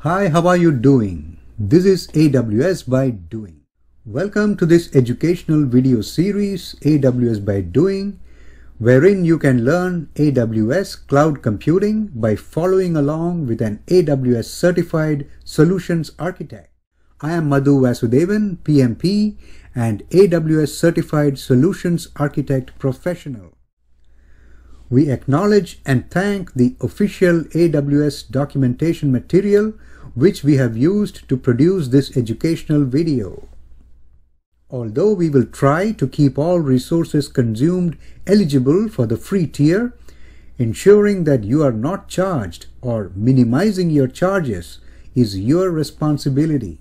Hi, how are you doing? This is AWS By Doing. Welcome to this educational video series, AWS By Doing, wherein you can learn AWS cloud computing by following along with an AWS certified solutions architect. I am Madhu Vasudevan, PMP, and AWS certified solutions architect professional. We acknowledge and thank the official AWS documentation material which we have used to produce this educational video. Although we will try to keep all resources consumed eligible for the free tier, ensuring that you are not charged or minimizing your charges is your responsibility.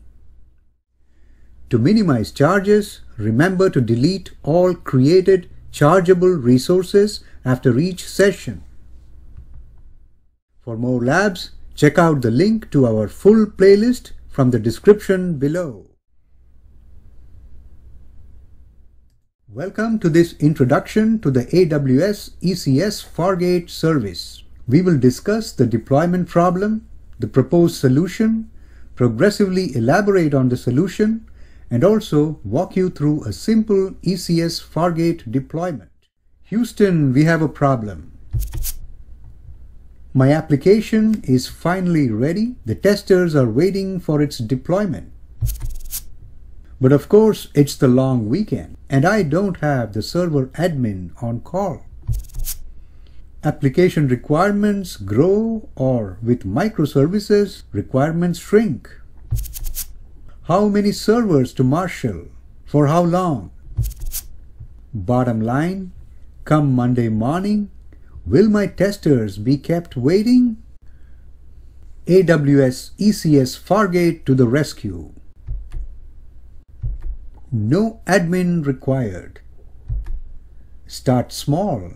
To minimize charges, remember to delete all created chargeable resources after each session. For more labs, check out the link to our full playlist from the description below. Welcome to this introduction to the AWS ECS FARGATE service. We will discuss the deployment problem, the proposed solution, progressively elaborate on the solution, and also walk you through a simple ECS FARGATE deployment. Houston, we have a problem. My application is finally ready. The testers are waiting for its deployment. But of course, it's the long weekend, and I don't have the server admin on call. Application requirements grow, or with microservices, requirements shrink. How many servers to marshal? For how long? Bottom line, come Monday morning, will my testers be kept waiting? AWS ECS FARGATE to the rescue. No admin required. Start small.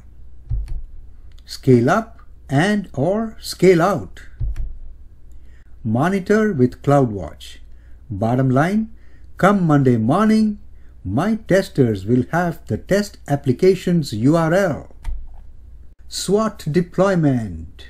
Scale up and/or scale out. Monitor with CloudWatch. Bottom line, come Monday morning, my testers will have the test application's URL. SWOT deployment.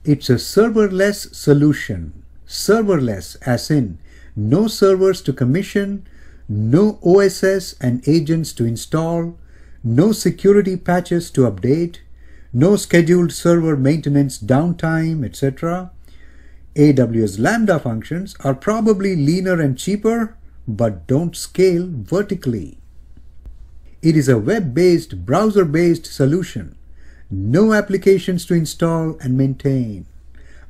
It's a serverless solution. Serverless as in no servers to commission, no OSS and agents to install, no security patches to update, no scheduled server maintenance downtime, etc. AWS Lambda functions are probably leaner and cheaper, but don't scale vertically. It is a web-based, browser-based solution. No applications to install and maintain,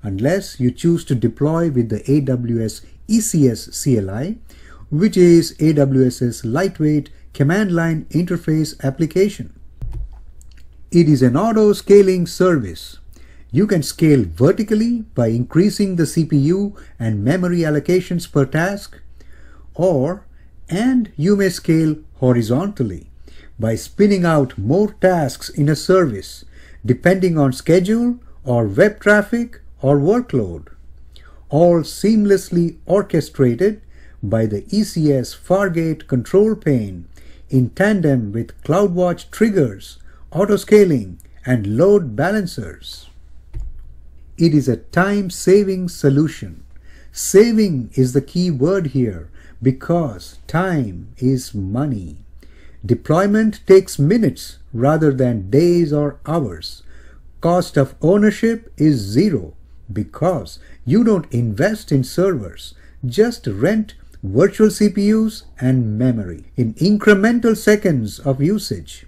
unless you choose to deploy with the AWS ECS CLI, which is AWS's lightweight command line interface application. It is an auto-scaling service. You can scale vertically by increasing the CPU and memory allocations per task, and you may scale horizontally by spinning out more tasks in a service depending on schedule or web traffic or workload, all seamlessly orchestrated by the ECS FARGATE control plane in tandem with CloudWatch triggers, autoscaling, and load balancers. It is a time-saving solution. Saving is the key word here because time is money. Deployment takes minutes rather than days or hours. Cost of ownership is zero because you don't invest in servers, just rent virtual CPUs and memory in incremental seconds of usage.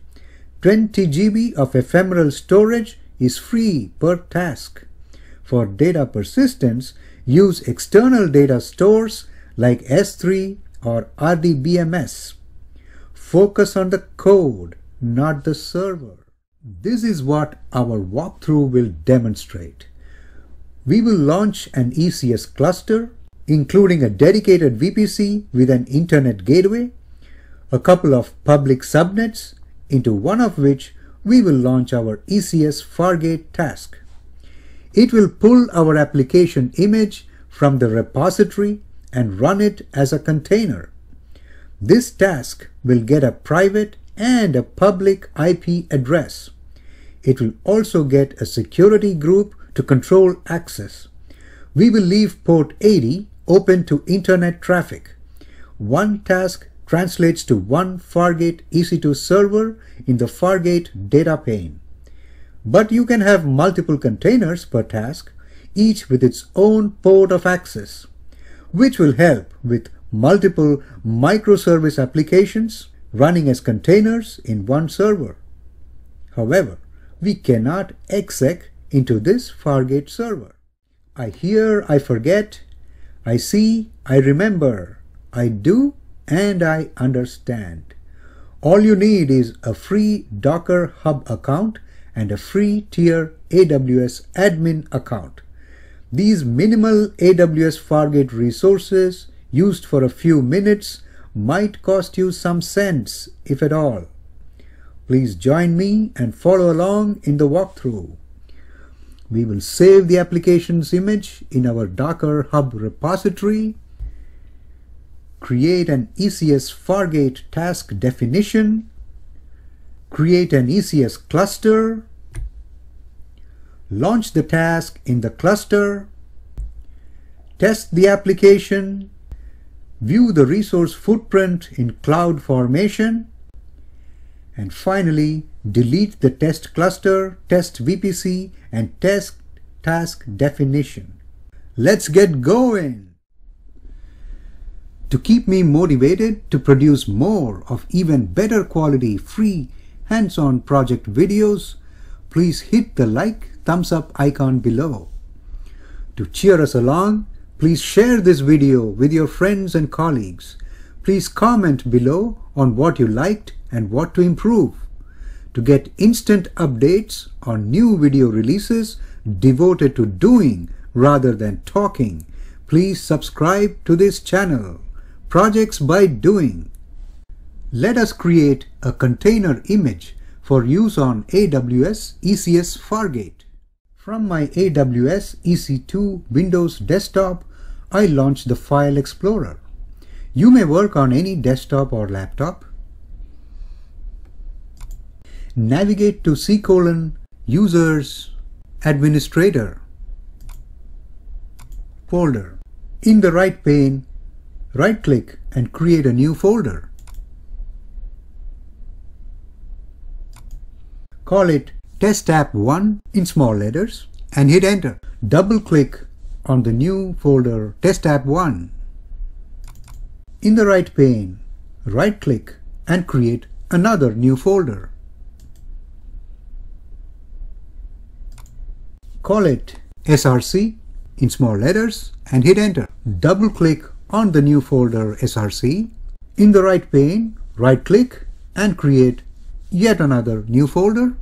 20 GB of ephemeral storage is free per task. For data persistence, use external data stores like S3 or RDBMS. Focus on the code, not the server. This is what our walkthrough will demonstrate. We will launch an ECS cluster, including a dedicated VPC with an internet gateway, a couple of public subnets, into one of which we will launch our ECS FARGATE task. It will pull our application image from the repository and run it as a container. This task will get a private and a public IP address. It will also get a security group to control access. We will leave port 80 open to internet traffic. One task translates to one Fargate EC2 server in the Fargate data pane. But you can have multiple containers per task, each with its own port of access, which will help with multiple microservice applications running as containers in one server. However, we cannot exec into this Fargate server. I hear, I forget, I see, I remember, I do, and I understand. All you need is a free Docker Hub account and a free tier AWS admin account. These minimal AWS Fargate resources used for a few minutes might cost you some cents, if at all. Please join me and follow along in the walkthrough. We will save the application's image in our Docker Hub repository, create an ECS Fargate task definition, create an ECS cluster, launch the task in the cluster, test the application, view the resource footprint in CloudFormation, and finally delete the test cluster, Test-VPC, and test task definition. Let's get going! To keep me motivated to produce more of even better quality free hands-on project videos, please hit the like, thumbs up icon below. To cheer us along, please share this video with your friends and colleagues. Please comment below on what you liked and what to improve. To get instant updates on new video releases devoted to doing rather than talking, please subscribe to this channel, Projects by Doing. Let us create a container image for use on AWS ECS Fargate. From my AWS EC2 Windows desktop, I launch the File Explorer. You may work on any desktop or laptop. Navigate to Users Administrator folder. In the right pane, right-click and create a new folder. Call it Test App 1 in small letters and hit enter. Double-click on the new folder Test App 1. In the right pane, right-click and create another new folder. Call it SRC in small letters and hit enter. Double-click on the new folder SRC. In the right pane, right-click and create yet another new folder.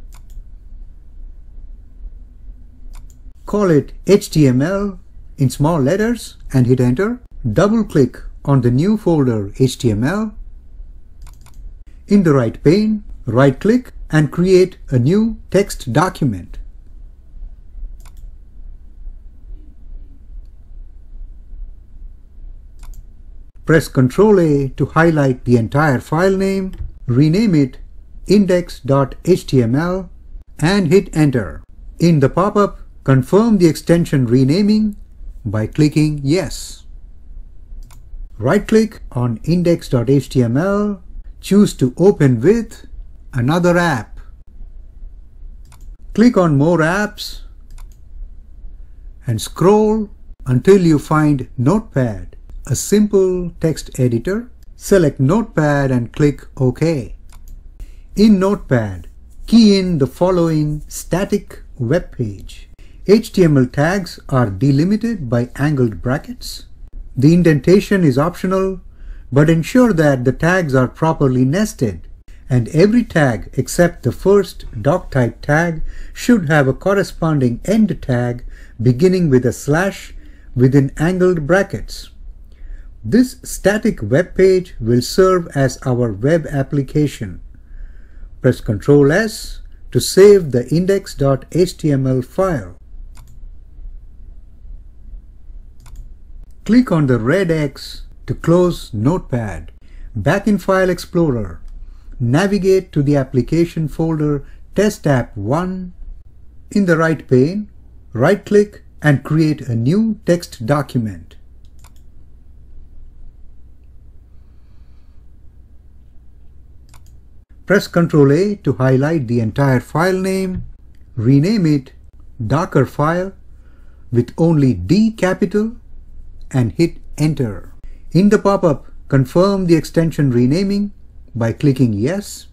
Call it HTML in small letters and hit enter. Double-click on the new folder HTML. In the right pane, right-click and create a new text document. Press Ctrl A to highlight the entire file name, rename it index.html and hit enter. In the pop-up, confirm the extension renaming by clicking Yes. Right-click on index.html, choose to open with another app. Click on More Apps and scroll until you find Notepad, a simple text editor. Select Notepad and click OK. In Notepad, key in the following static web page. HTML tags are delimited by angled brackets. The indentation is optional, but ensure that the tags are properly nested, and every tag except the first doctype tag should have a corresponding end tag beginning with a slash within angled brackets. This static web page will serve as our web application. Press Ctrl S to save the index.html file. Click on the red X to close Notepad. Back in File Explorer, navigate to the application folder Test App 1. In the right pane, right-click and create a new text document. Press Ctrl A to highlight the entire file name, rename it Dockerfile with only D capital, and hit Enter. In the pop-up, confirm the extension renaming by clicking Yes.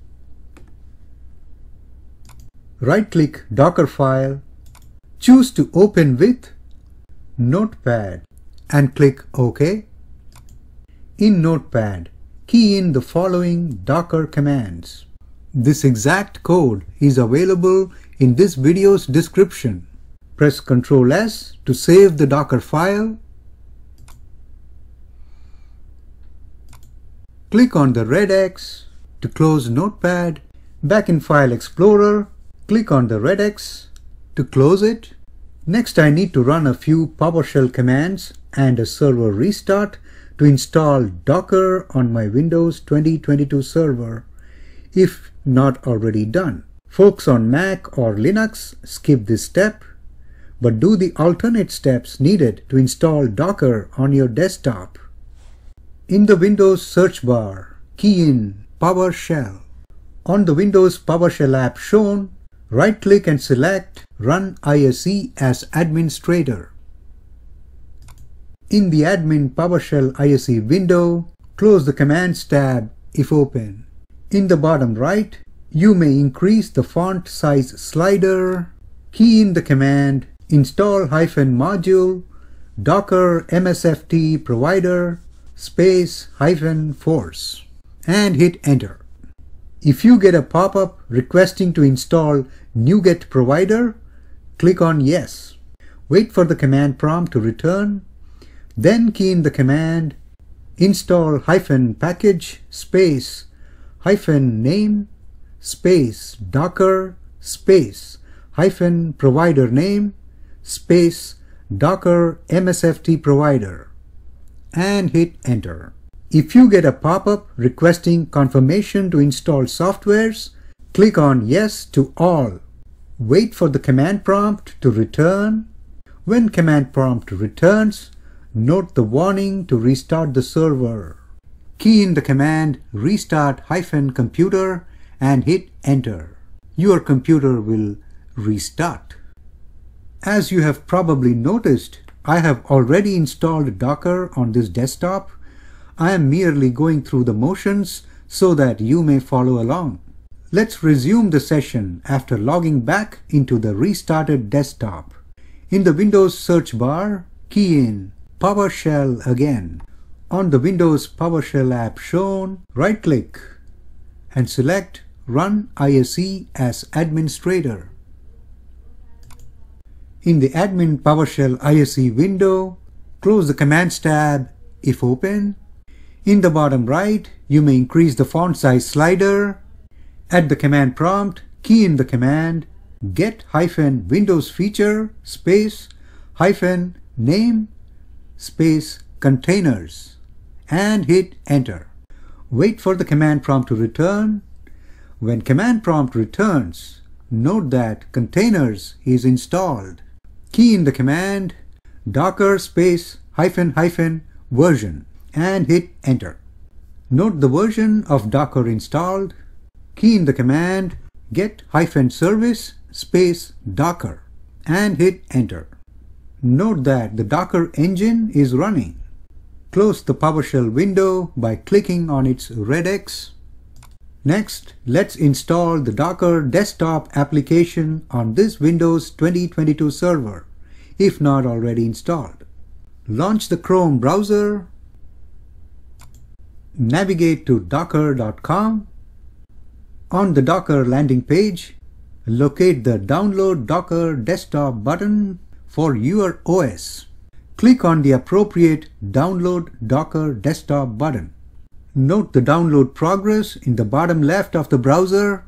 Right-click Dockerfile, choose to open with Notepad and click OK. In Notepad, key in the following Docker commands. This exact code is available in this video's description. Press Ctrl S to save the Docker file. Click on the red X to close Notepad. Back in File Explorer, click on the red X to close it. Next, I need to run a few PowerShell commands and a server restart to install Docker on my Windows 2022 server, if not already done. Folks on Mac or Linux, skip this step, but do the alternate steps needed to install Docker on your desktop. In the Windows search bar, key in PowerShell. On the Windows PowerShell app shown, right-click and select Run ISE as Administrator. In the Admin PowerShell ISE window, close the Commands tab if open. In the bottom right, you may increase the font size slider. Key in the command install-module docker msft provider --force and hit Enter. If you get a pop-up requesting to install NuGet provider, click on Yes. Wait for the command prompt to return. Then key in the command install-package -name docker -provider name docker msft provider and hit Enter. If you get a pop-up requesting confirmation to install softwares, click on Yes to all. Wait for the command prompt to return. When command prompt returns, note the warning to restart the server. Key in the command restart-computer and hit Enter. Your computer will restart. As you have probably noticed, I have already installed Docker on this desktop. I am merely going through the motions so that you may follow along. Let's resume the session after logging back into the restarted desktop. In the Windows search bar, key in PowerShell again. On the Windows PowerShell app shown, right-click and select Run ISE as Administrator. In the Admin PowerShell ISE window, close the Commands tab if open. In the bottom right, you may increase the font size slider. At the command prompt, key in the command get-windows feature -name containers and hit Enter. Wait for the command prompt to return. When command prompt returns, note that containers is installed. Key in the command docker -version and hit Enter. Note the version of Docker installed. Key in the command get-service -docker and hit Enter. Note that the Docker engine is running. Close the PowerShell window by clicking on its red X. Next, let's install the Docker desktop application on this Windows 2022 server, if not already installed. Launch the Chrome browser. Navigate to docker.com. On the Docker landing page, locate the Download Docker Desktop button for your OS. Click on the appropriate Download Docker Desktop button. Note the download progress in the bottom left of the browser.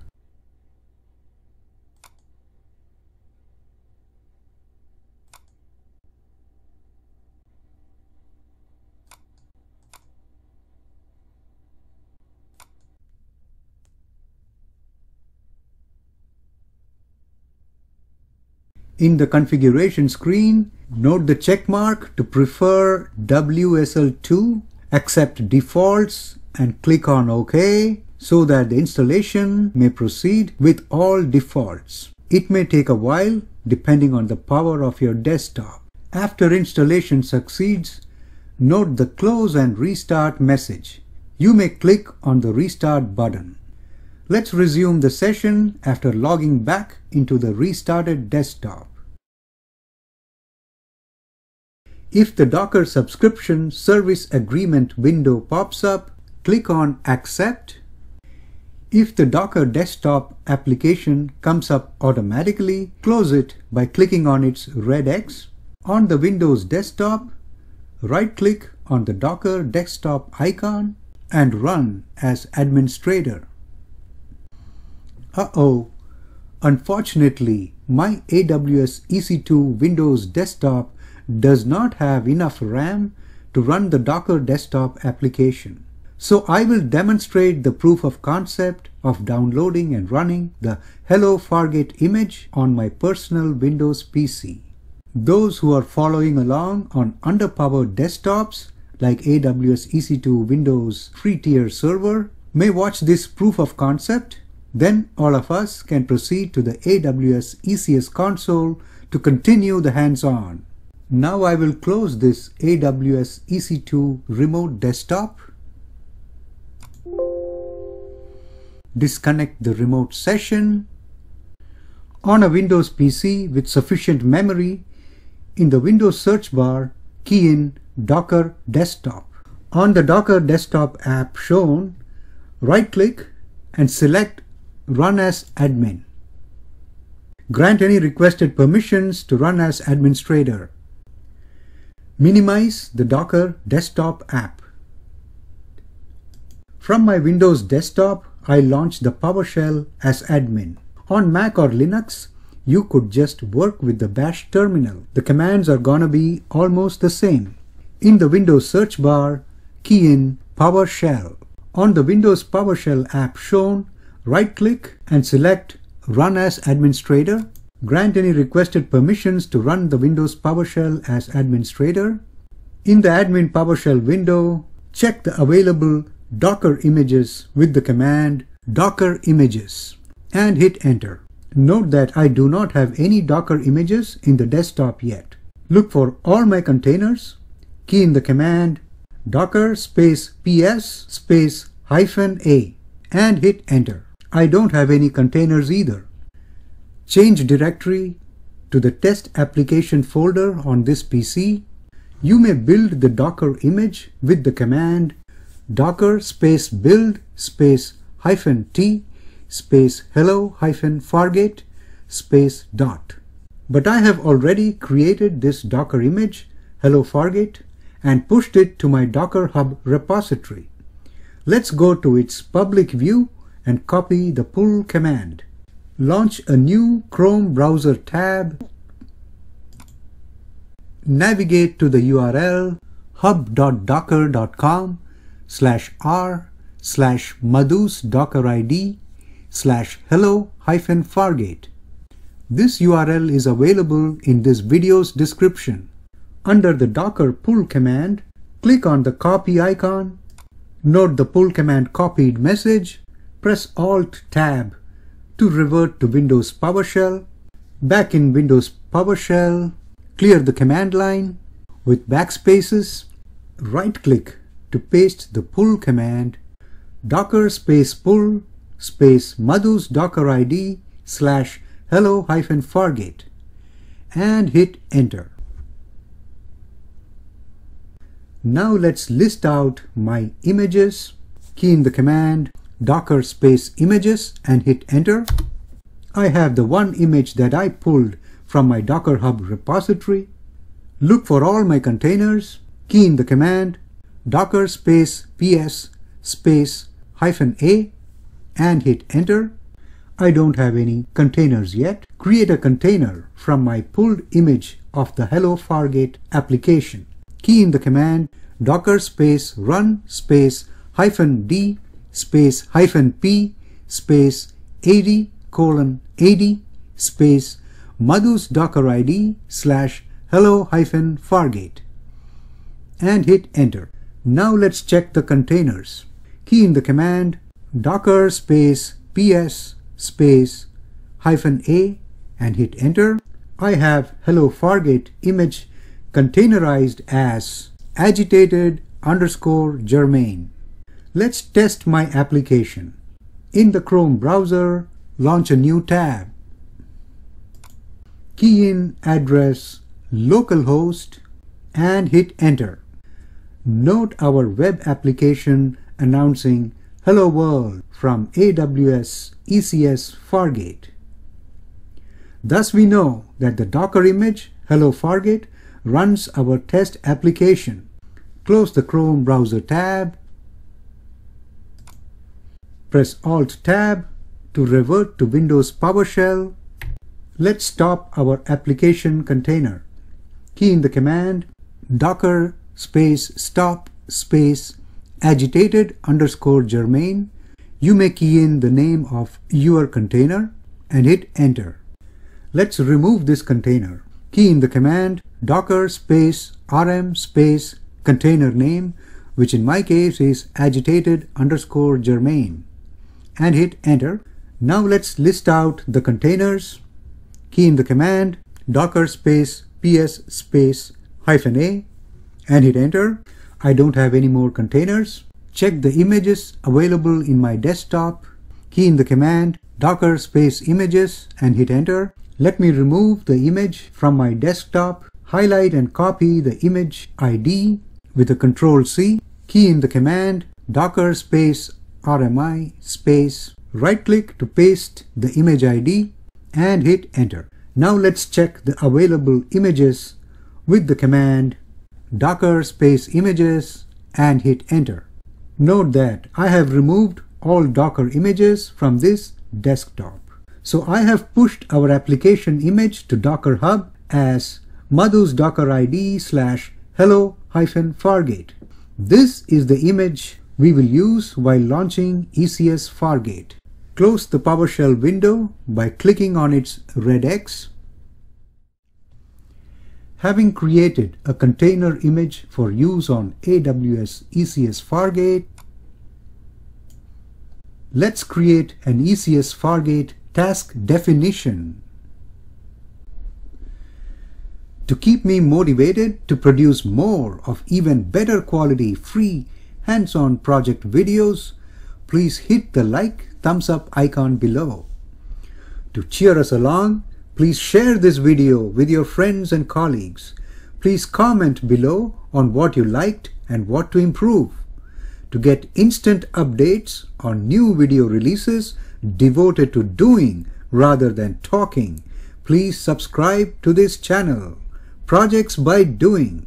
In the configuration screen, note the check mark to prefer WSL2, accept defaults and click on OK so that the installation may proceed with all defaults. It may take a while depending on the power of your desktop. After installation succeeds, note the close and restart message. You may click on the restart button. Let's resume the session after logging back into the restarted desktop. If the Docker subscription service agreement window pops up, click on Accept. If the Docker desktop application comes up automatically, close it by clicking on its red X. On the Windows desktop, right-click on the Docker desktop icon and run as administrator. Unfortunately, my AWS EC2 Windows desktop does not have enough RAM to run the Docker desktop application. So I will demonstrate the proof of concept of downloading and running the Hello Fargate image on my personal Windows PC. Those who are following along on underpowered desktops like AWS EC2 Windows free tier server may watch this proof of concept. Then all of us can proceed to the AWS ECS console to continue the hands-on. Now I will close this AWS EC2 remote desktop, disconnect the remote session. On a Windows PC with sufficient memory, in the Windows search bar, key in Docker Desktop. On the Docker Desktop app shown, right-click and select Run as Admin. Grant any requested permissions to run as administrator. Minimize the Docker Desktop app. From my Windows desktop, I launch the PowerShell as admin. On Mac or Linux, you could just work with the bash terminal. The commands are gonna be almost the same. In the Windows search bar, key in PowerShell. On the Windows PowerShell app shown, right-click and select Run as Administrator. Grant any requested permissions to run the Windows PowerShell as administrator. In the Admin PowerShell window, check the available Docker images with the command Docker Images and hit Enter. Note that I do not have any Docker images in the desktop yet. Look for all my containers, key in the command Docker space PS space -A and hit Enter. I don't have any containers either. Change directory to the test application folder on this PC. You may build the Docker image with the command Docker space build space -t space hello -fargate space dot. But I have already created this Docker image, hello Fargate, and pushed it to my Docker Hub repository. Let's go to its public view and copy the pull command. Launch a new Chrome browser tab. Navigate to the URL hub.docker.com/r/madhusdockerid/hello-fargate. This URL is available in this video's description. Under the Docker pull command, click on the copy icon. Note the pull command copied message. Press Alt-Tab to revert to Windows PowerShell. Back in Windows PowerShell, clear the command line. With backspaces, right-click to paste the pull command docker space pull space madhusdockerid/hello-fargate and hit Enter. Now let's list out my images. Key in the command Docker space images and hit Enter. I have the one image that I pulled from my Docker Hub repository. Look for all my containers. Key in the command Docker space PS space -A and hit Enter. I don't have any containers yet. Create a container from my pulled image of the Hello Fargate application. Key in the command Docker space run space -d space -p space 80:80 space Madhu's Docker ID /hello-fargate and hit enter. Now let's check the containers. Key in the command docker space ps space -a and hit enter. I have hello fargate image containerized as agitated_germain. Let's test my application. In the Chrome browser, launch a new tab. Key in address localhost and hit enter. Note our web application announcing Hello World from AWS ECS FARGATE. Thus we know that the Docker image Hello Fargate runs our test application. Close the Chrome browser tab. Press Alt Tab to revert to Windows PowerShell. Let's stop our application container. Key in the command docker space stop space agitated_germain. You may key in the name of your container and hit enter. Let's remove this container. Key in the command docker space rm space container name, which in my case is agitated_germain, and hit enter. Now let's list out the containers. Key in the command docker space ps space -a and hit enter. I don't have any more containers. Check the images available in my desktop. Key in the command docker space images and hit enter. Let me remove the image from my desktop. Highlight and copy the image ID with a Ctrl+C. Key in the command docker space rmi space right click to paste the image ID and hit enter. Now let's check the available images with the command docker space images and hit enter. Note that I have removed all Docker images from this desktop. So I have pushed our application image to Docker Hub as Madhu's Docker ID /hello-fargate. This is the image we will use while launching ECS FARGATE. Close the PowerShell window by clicking on its red X. Having created a container image for use on AWS ECS FARGATE, let's create an ECS FARGATE task definition. To keep me motivated to produce more of even better quality free hands-on project videos, please hit the like, thumbs up icon below. To cheer us along, please share this video with your friends and colleagues. Please comment below on what you liked and what to improve. To get instant updates on new video releases devoted to doing rather than talking, please subscribe to this channel, Projects by Doing.